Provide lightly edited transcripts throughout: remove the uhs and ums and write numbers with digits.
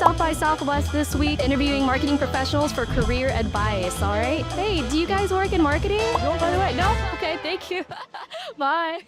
South by Southwest this week, interviewing marketing professionals for career advice, all right? Hey, do you guys work in marketing? No, by the way, no? Okay, thank you. Bye.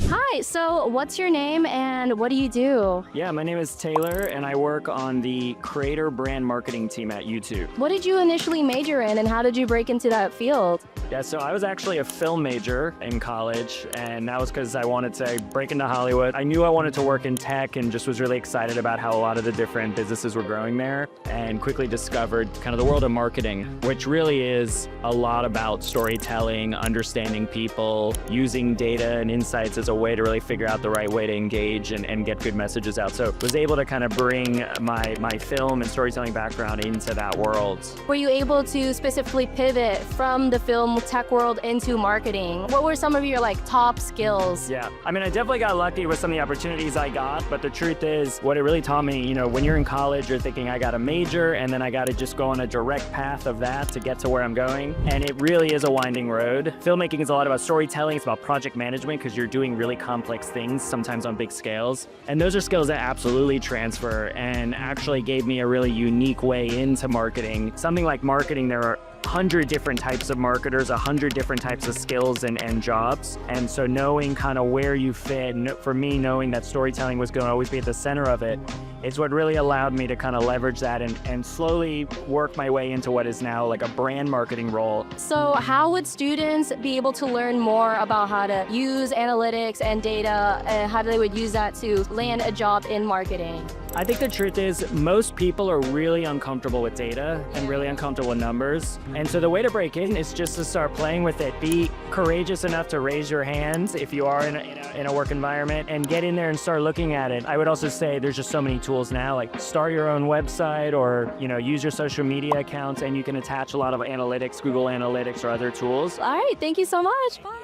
Hi, so what's your name and what do you do? Yeah, my name is Taylor and I work on the creator brand marketing team at YouTube. What did you initially major in and how did you break into that field? Yeah, so I was actually a film major in college, and that was because I wanted to break into Hollywood. I knew I wanted to work in tech and just was really excited about how a lot of the different businesses were growing there, and quickly discovered kind of the world of marketing, which really is a lot about storytelling, understanding people, using data and insights as a way to really figure out the right way to engage and get good messages out. So was able to kind of bring my film and storytelling background into that world. Were you able to specifically pivot from the film tech world into marketing? What were some of your top skills? Yeah, I mean, I definitely got lucky with some of the opportunities I got, but the truth is, what it really taught me, when you're in college, you're thinking I got a major and then I got to just go on a direct path of that to get to where I'm going. And it really is a winding road. Filmmaking is a lot about storytelling. It's about project management because you're doing really complex things, sometimes on big scales. And those are skills that absolutely transfer and actually gave me a really unique way into marketing. Something like marketing, there are 100 different types of marketers, 100 different types of skills and jobs. And so knowing kind of where you fit, for me, knowing that storytelling was going to always be at the center of it, it's what really allowed me to kind of leverage that and slowly work my way into what is now like a brand marketing role. So how would students be able to learn more about how to use analytics and data and how they would use that to land a job in marketing? I think the truth is most people are really uncomfortable with data and really uncomfortable with numbers. And so the way to break in is just to start playing with it. Be courageous enough to raise your hands if you are in a work environment and get in there and start looking at it. I would also say there's just so many tools now, like start your own website or use your social media accounts, and you can attach a lot of analytics, Google Analytics or other tools. All right, thank you so much. Bye.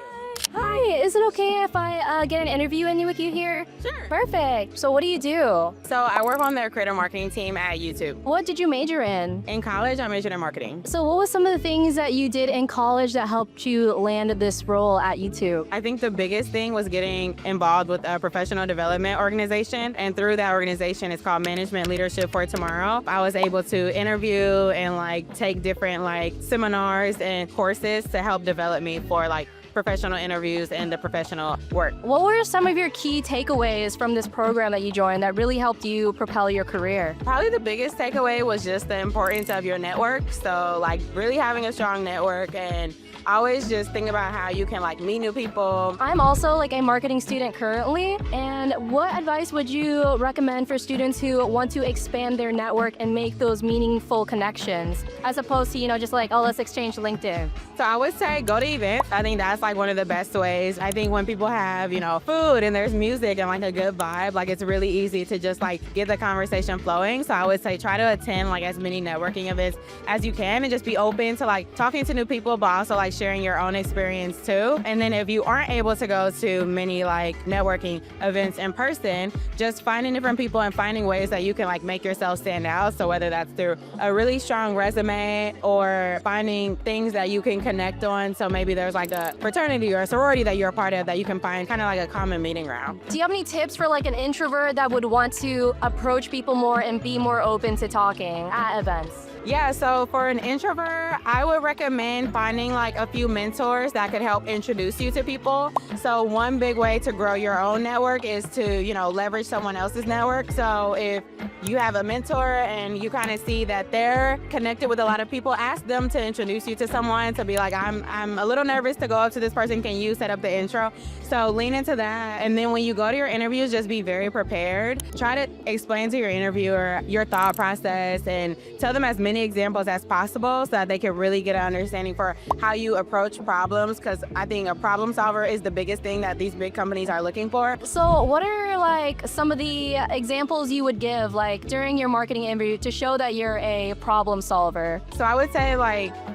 Hi, is it okay if I get an interview in with you here? Sure. Perfect. So what do you do? So I work on their creator marketing team at YouTube. What did you major in? In college, I majored in marketing. So what was some of the things that you did in college that helped you land this role at YouTube? I think the biggest thing was getting involved with a professional development organization. And through that organization, it's called Management Leadership for Tomorrow. I was able to interview and take different seminars and courses to help develop me for professional interviews and the professional work. What were some of your key takeaways from this program that you joined that really helped you propel your career? Probably the biggest takeaway was just the importance of your network. So really having a strong network and always just think about how you can meet new people. I'm also a marketing student currently, and what advice would you recommend for students who want to expand their network and make those meaningful connections as opposed to just oh, let's exchange LinkedIn? So I would say go to events. I think that's one of the best ways. I think when people have food and there's music and a good vibe, it's really easy to just get the conversation flowing. So I would say try to attend as many networking events as you can and just be open to talking to new people, but also sharing your own experience too. And then if you aren't able to go to many networking events in person, just finding different people and finding ways that you can make yourself stand out. So whether that's through a really strong resume or finding things that you can connect on. So maybe there's a fraternity or a sorority that you're a part of that you can find kind of a common meeting ground. Do you have any tips for an introvert that would want to approach people more and be more open to talking at events? Yeah, so for an introvert, I would recommend finding a few mentors that could help introduce you to people. So one big way to grow your own network is to, leverage someone else's network. So if you have a mentor and you kind of see that they're connected with a lot of people, ask them to introduce you to someone, to be I'm a little nervous to go up to this person. Can you set up the intro? So lean into that. And then when you go to your interviews, just be very prepared. Try to explain to your interviewer your thought process and tell them as many examples as possible so that they can really get an understanding for how you approach problems, because I think a problem solver is the biggest thing that these big companies are looking for. So what are some of the examples you would give during your marketing interview to show that you're a problem solver? So I would say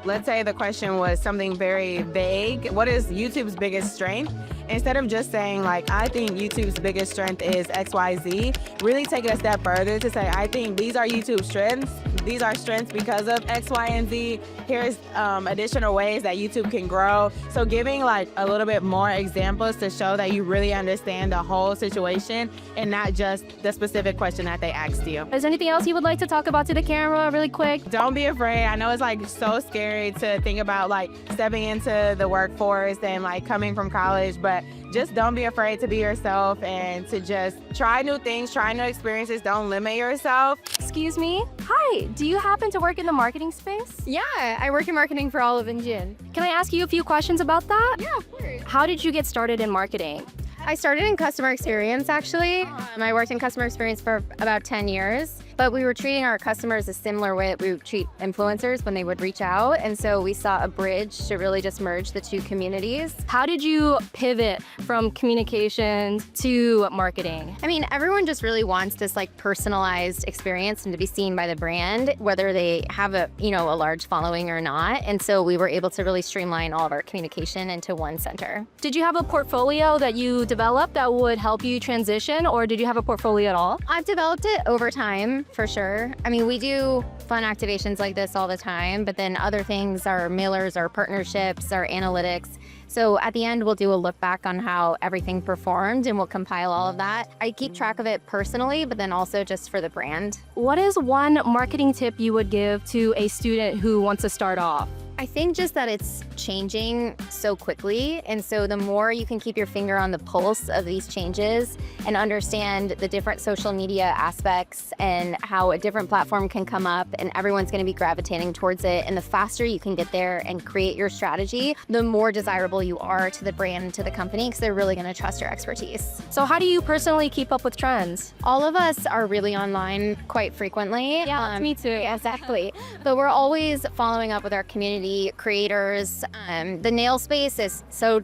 let's say the question was something very vague. What is YouTube's biggest strength? Instead of just saying I think YouTube's biggest strength is XYZ, really take it a step further to say, I think these are YouTube's strengths. these are strengths because of X, Y, and Z. Here's additional ways that YouTube can grow. So giving like a little bit more examples to show that you really understand the whole situation and not just the specific question that they asked you. Is there anything else you would like to talk about to the camera really quick? Don't be afraid. I know it's like so scary to think about like stepping into the workforce and like coming from college, but just don't be afraid to be yourself and to just try new things, try new experiences. Don't limit yourself. Excuse me? Hi, do you happen to work in the marketing space? Yeah, I work in marketing for Olive and Gin. Can I ask you a few questions about that? Yeah, of course. How did you get started in marketing? I started in customer experience, actually. I worked in customer experience for about 10 years, but we were treating our customers a similar way that we would treat influencers when they would reach out. And so we saw a bridge to really just merge the two communities. How did you pivot from communications to marketing? I mean, everyone just really wants this like personalized experience and to be seen by the brand, whether they have a large following or not. And so we were able to really streamline all of our communication into one center. Did you have a portfolio that you developed that would help you transition, or did you have a portfolio at all? I've developed it over time, for sure. I mean, we do fun activations like this all the time, but then other things are mailers, our partnerships, our analytics. So at the end, we'll do a look back on how everything performed and we'll compile all of that. I keep track of it personally, but then also just for the brand. What is one marketing tip you would give to a student who wants to start off? I think just that it's changing so quickly. And so the more you can keep your finger on the pulse of these changes and understand the different social media aspects and how a different platform can come up and everyone's going to be gravitating towards it. And the faster you can get there and create your strategy, the more desirable you are to the brand and to the company because they're really going to trust your expertise. So how do you personally keep up with trends? All of us are really online quite frequently. Yeah, me too. Yeah, exactly. But we're always following up with our community creators. The nail space is so,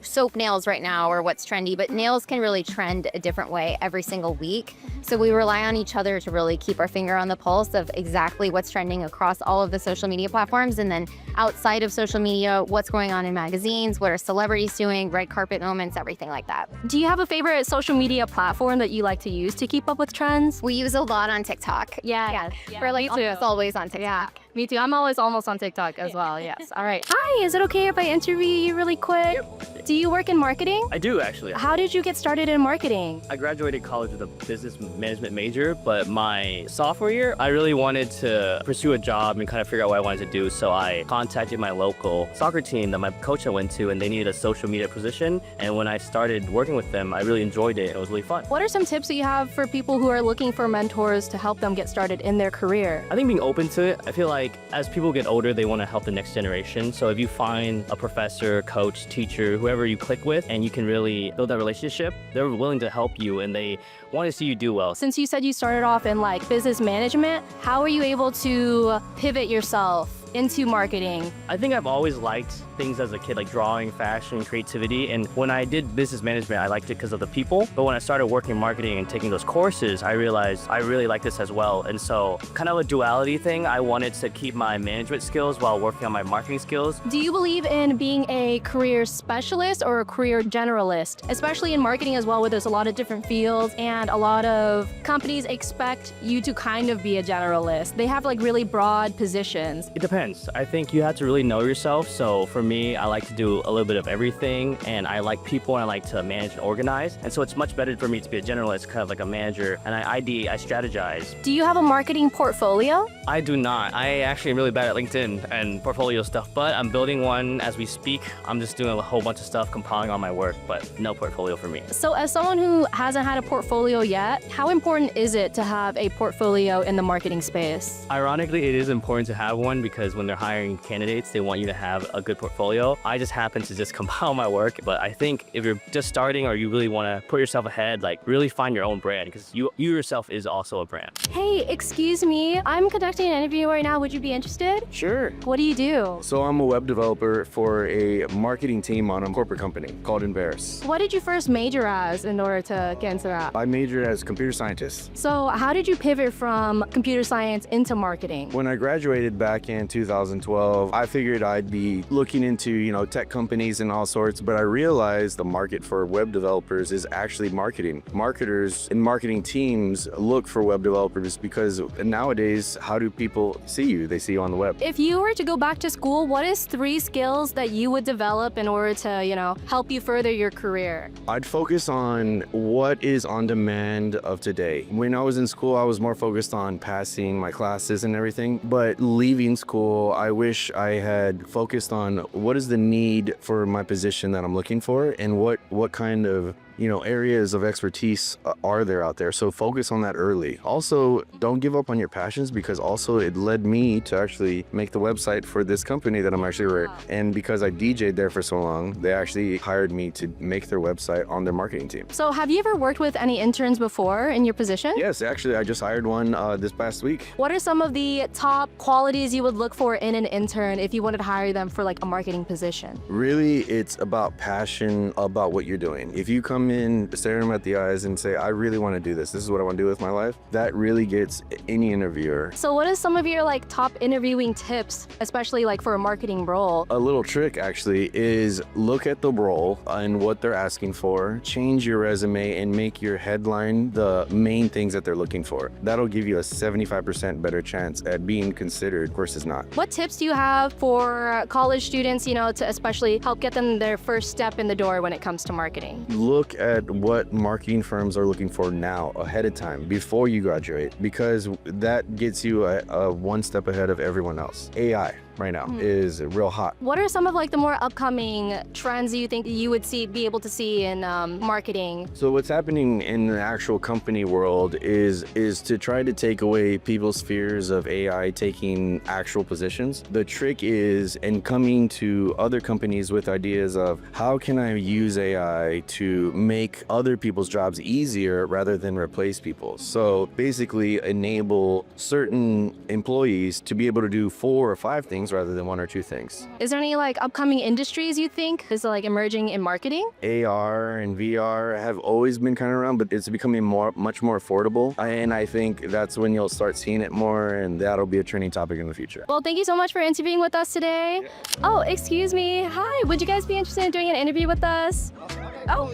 soap nails right now are what's trendy, but nails can really trend a different way every single week. So we rely on each other to really keep our finger on the pulse of exactly what's trending across all of the social media platforms. And then outside of social media, what's going on in magazines, what are celebrities doing, red carpet moments, everything like that. Do you have a favorite social media platform that you like to use to keep up with trends? We use a lot on TikTok. Yeah. We're like almost always on TikTok. Yeah, me too. I'm always almost on TikTok as well, yes. All right. Hi, is it okay if I interview you really quick? Yep. Do you work in marketing? I do, actually. How did you get started in marketing? I graduated college with a business management major, but my sophomore year, I really wanted to pursue a job and kind of figure out what I wanted to do. So I contacted my local soccer team that my coach I went to, and they needed a social media position. And when I started working with them, I really enjoyed it. It was really fun. What are some tips that you have for people who are looking for mentors to help them get started in their career? I think being open to it, I feel like as people get older, they want to help the next generation. So if you find a professor, coach, teacher, whoever you click with, and you can really build that relationship, they're willing to help you and they want to see you do well. Since you said you started off in like business management, how are you able to pivot yourself into marketing? I think I've always liked things as a kid, like drawing, fashion, creativity. And when I did business management, I liked it because of the people. But when I started working in marketing and taking those courses, I realized I really like this as well. And so kind of a duality thing. I wanted to keep my management skills while working on my marketing skills. Do you believe in being a career specialist or a career generalist? Especially in marketing as well, where there's a lot of different fields and a lot of companies expect you to kind of be a generalist. They have like really broad positions. It depends. I think you have to really know yourself. So for me, I like to do a little bit of everything, and I like people and I like to manage and organize. And so it's much better for me to be a generalist, kind of like a manager, and I strategize. Do you have a marketing portfolio? I do not. I actually am really bad at LinkedIn and portfolio stuff, but I'm building one as we speak. I'm just doing a whole bunch of stuff, compiling all my work, but no portfolio for me. So as someone who hasn't had a portfolio yet, how important is it to have a portfolio in the marketing space? Ironically, it is important to have one because when they're hiring candidates, they want you to have a good portfolio. I just happen to just compile my work, but I think if you're just starting or you really want to put yourself ahead, like really find your own brand because you yourself is also a brand. Hey, excuse me. I'm conducting an interview right now. Would you be interested? Sure. What do you do? So I'm a web developer for a marketing team on a corporate company called Embarrass. What did you first major as in order to get into that? I majored as computer scientist. So how did you pivot from computer science into marketing? When I graduated back in 2012. I figured I'd be looking into, tech companies and all sorts, but I realized the market for web developers is actually marketing. Marketers and marketing teams look for web developers because nowadays, how do people see you? They see you on the web. If you were to go back to school, what is 3 skills that you would develop in order to, help you further your career? I'd focus on what is on demand of today. When I was in school, I was more focused on passing my classes and everything, but leaving school, I wish I had focused on what is the need for my position that I'm looking for and what kind of areas of expertise are there out there. So focus on that early. Also, don't give up on your passions, because also it led me to actually make the website for this company that I'm actually with. And because I DJ'd there for so long, they actually hired me to make their website on their marketing team. So have you ever worked with any interns before in your position? Yes, actually, I just hired one this past week. What are some of the top qualities you would look for in an intern if you wanted to hire them for like a marketing position? Really, it's about passion about what you're doing. If you come in, stare them at the eyes and say, I really want to do this. This is what I want to do with my life. That really gets any interviewer. So what is some of your like top interviewing tips, especially like for a marketing role? A little trick actually is look at the role and what they're asking for, change your resume and make your headline the main things that they're looking for. That'll give you a 75% better chance at being considered versus not. What tips do you have for college students, to especially help get them their first step in the door when it comes to marketing? Look at what marketing firms are looking for now, ahead of time, before you graduate, because that gets you a one step ahead of everyone else. AI right now is real hot. What are some of like the more upcoming trends you think you would be able to see in marketing? So what's happening in the actual company world is to try to take away people's fears of AI taking actual positions. The trick is in coming to other companies with ideas of how can I use AI to make other people's jobs easier rather than replace people. So basically enable certain employees to be able to do 4 or 5 things rather than 1 or 2 things. Is there any like upcoming industries you think is like emerging in marketing? AR and VR have always been kind of around, but it's becoming much more affordable. And I think that's when you'll start seeing it more, and that'll be a trending topic in the future. Well, thank you so much for interviewing with us today. Yeah. Oh, excuse me. Hi, would you guys be interested in doing an interview with us? Oh,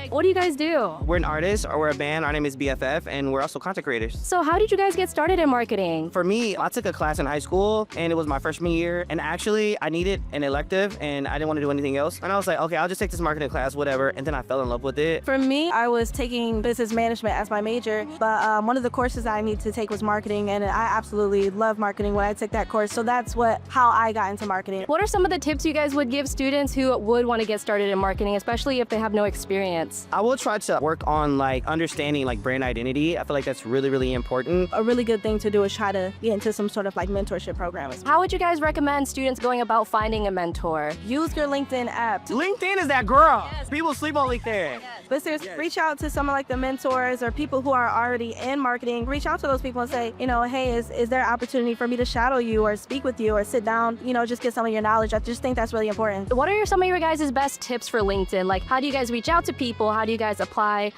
what do you guys do? We're an artist, or we're a band. Our name is BFF, and we're also content creators. So how did you guys get started in marketing? For me, I took a class in high school, and it was my freshman year. And actually, I needed an elective, and I didn't want to do anything else. And I was like, okay, I'll just take this marketing class, whatever. And then I fell in love with it. For me, I was taking business management as my major, but one of the courses I needed to take was marketing, and I absolutely love marketing when I took that course. So that's how I got into marketing. What are some of the tips you guys would give students who would want to get started in marketing, especially if they have no experience? I will try to work on like understanding like brand identity. I feel like that's really, really important. A really good thing to do is try to get into some sort of like mentorship program. How would you guys recommend students going about finding a mentor? Use your LinkedIn app. LinkedIn is that girl. Yes. People sleep on LinkedIn. Yes. Listeners, reach out to some of like the mentors or people who are already in marketing. Reach out to those people and say, hey, is there an opportunity for me to shadow you or speak with you or sit down, just get some of your knowledge. I just think that's really important. What are some of your guys' best tips for LinkedIn? Like, how do you guys reach out to people? How do you guys apply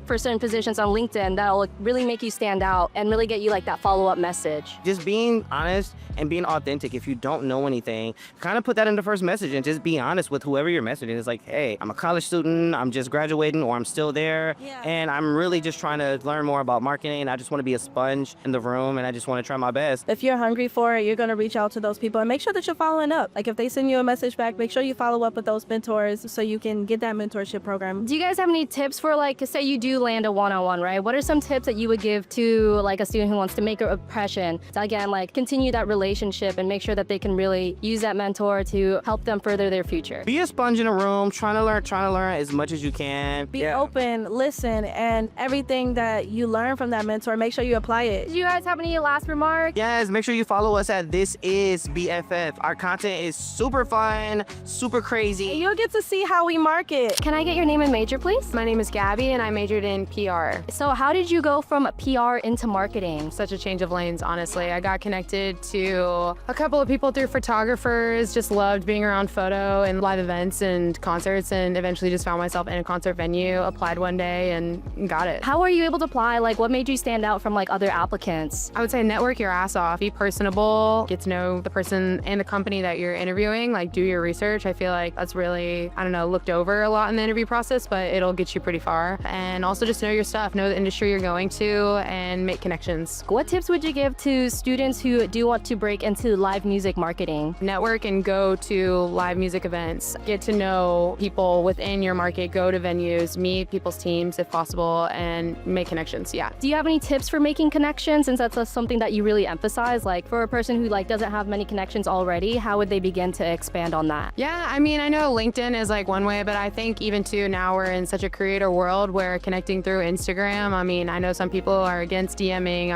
for certain positions on LinkedIn that'll really make you stand out and really get you like that follow-up message? Just being honest and being authentic. If you don't know anything, kind of put that in the first message and just be honest with whoever you're messaging. It's like, hey, I'm a college student, I'm just graduating, or I'm still there, and I'm really just trying to learn more about marketing. I just want to be a sponge in the room, and I just want to try my best. If you're hungry for it, you're going to reach out to those people and make sure that you're following up. Like if they send you a message back, make sure you follow up with those mentors so you can get that mentorship program. Do you guys have any tips for like, say you do land a one-on-one, right? What are some tips that you would give to like a student who wants to make an impression to again, like continue that relationship and make sure that they can really use that mentor to help them further their future? Be a sponge in a room, trying to learn as much as you can. Be open, listen, and everything that you learn from that mentor, make sure you apply it. Do you guys have any last remarks? Yes, make sure you follow us at This Is BFF. Our content is super fun, super crazy. You'll get to see how we market. Can I get your name and major, please? please? My name is Gabby and I majored in PR. So how did you go from PR into marketing? Such a change of lanes, honestly. I got connected to a couple of people through photographers, just loved being around photo and live events and concerts, and eventually just found myself in a concert venue, applied one day and got it. How are you able to apply? Like, what made you stand out from like other applicants? I would say network your ass off, be personable, get to know the person and the company that you're interviewing, like do your research. I feel like that's really, I don't know, looked over a lot in the interview process, but it'll get you pretty far. And also just know your stuff, know the industry you're going to, and make connections. What tips would you give to students who do want to break into live music marketing? Network and go to live music events. Get to know people within your market, go to venues, meet people's teams if possible, and make connections, yeah. Do you have any tips for making connections, since that's something that you really emphasize? Like for a person who like doesn't have many connections already, how would they begin to expand on that? Yeah, I mean, I know LinkedIn is like one way, but I think even too now we're in such a creator world where connecting through Instagram, I mean, I know some people are against DMing.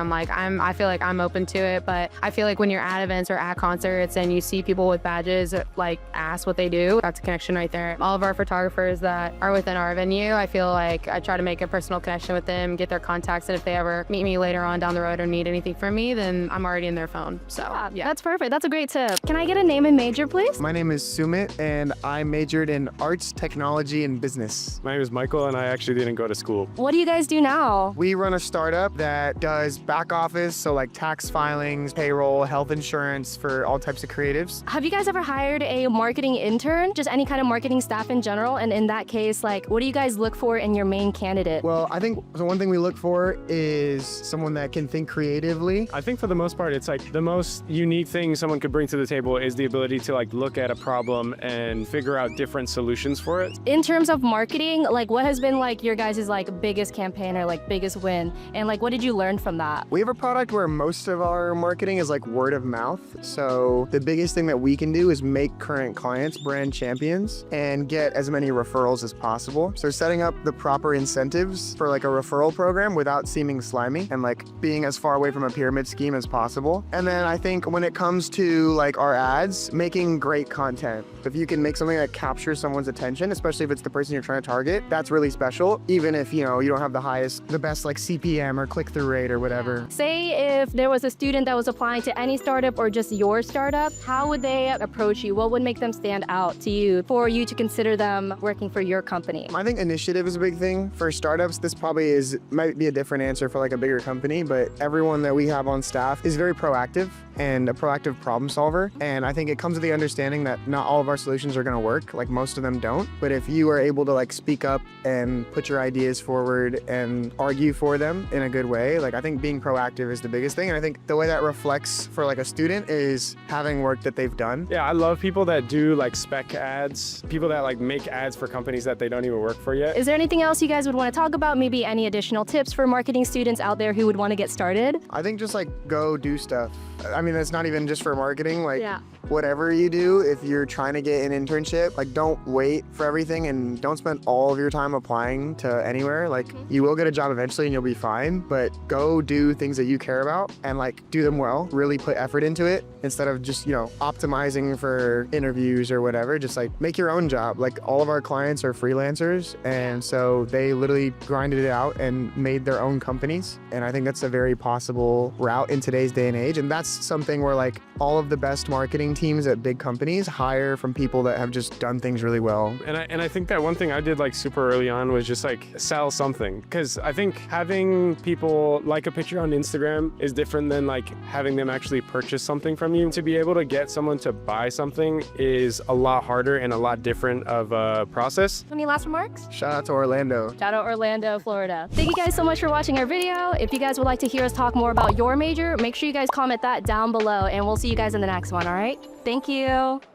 I feel like I'm open to it, but I feel like when you're at events or at concerts and you see people with badges, like ask what they do, that's a connection right there. All of our photographers that are within our venue, I feel like I try to make a personal connection with them, get their contacts, and if they ever meet me later on down the road or need anything from me, then I'm already in their phone. So yeah. That's perfect. That's a great tip. Can I get a name and major, please? My name is Sumit, and I majored in arts, technology, and business. My name is Michael, and I actually didn't go to school. What do you guys do now? We run a startup that does back office, so like tax filings, payroll, health insurance for all types of creatives. Have you guys ever hired a marketing intern? Just any kind of marketing staff in general? And in that case, like, what do you guys look for in your main candidate? Well, I think the one thing we look for is someone that can think creatively. I think for the most part, it's like the most unique thing someone could bring to the table is the ability to like look at a problem and figure out different solutions for it. In terms of marketing, like what has been like your guys' like biggest campaign or like biggest win? And like what did you learn from that? We have a product where most of our marketing is like word of mouth. So the biggest thing that we can do is make current clients brand champions and get as many referrals as possible. So setting up the proper incentives for like a referral program without seeming slimy and like being as far away from a pyramid scheme as possible. And then I think when it comes to like our ads, making great content. If you can make something that captures someone's attention, especially if it's the person you're trying to target, that's really special. Even if, you know, you don't have the best like CPM or click-through rate or whatever. Say if there was a student that was applying to any startup or just your startup, how would they approach you? What would make them stand out to you for you to consider them working for your company? I think initiative is a big thing for startups. This probably might be a different answer for like a bigger company, but everyone that we have on staff is very proactive and a proactive problem solver. And I think it comes with the understanding that not all of our solutions are going to work, like most of them don't. But if you are able to like speak up and put your ideas forward and argue for them in a good way, like I think being proactive is the biggest thing. And I think the way that reflects for like a student is having work that they've done. Yeah, I love people that do like spec ads, people that like make ads for companies that they don't even work for yet. Is there anything else you guys would want to talk about? Maybe any additional tips for marketing students out there who would want to get started? I think just like go do stuff. I mean, that's not even just for marketing, like Yeah. whatever you do, if you're trying to get an internship, like don't wait for everything and don't spend all of your time applying to anywhere. Like you will get a job eventually and you'll be fine, but go do things that you care about and like do them well, really put effort into it instead of just, you know, optimizing for interviews or whatever. Just like make your own job. Like all of our clients are freelancers, and so they literally grinded it out and made their own companies. And I think that's a very possible route in today's day and age. And that's something where like all of the best marketing teams at big companies hire from people that have just done things really well. And I think that one thing I did like super early on was just like sell something, because I think having people like a picture on Instagram is different than like having them actually purchase something from you. To be able to get someone to buy something is a lot harder and a lot different of a process. Any last remarks? Shout out to Orlando. Shout out Orlando, Florida. Thank you guys so much for watching our video. If you guys would like to hear us talk more about your major, make sure you guys comment that down below, and we'll see you guys in the next one, all right? Thank you.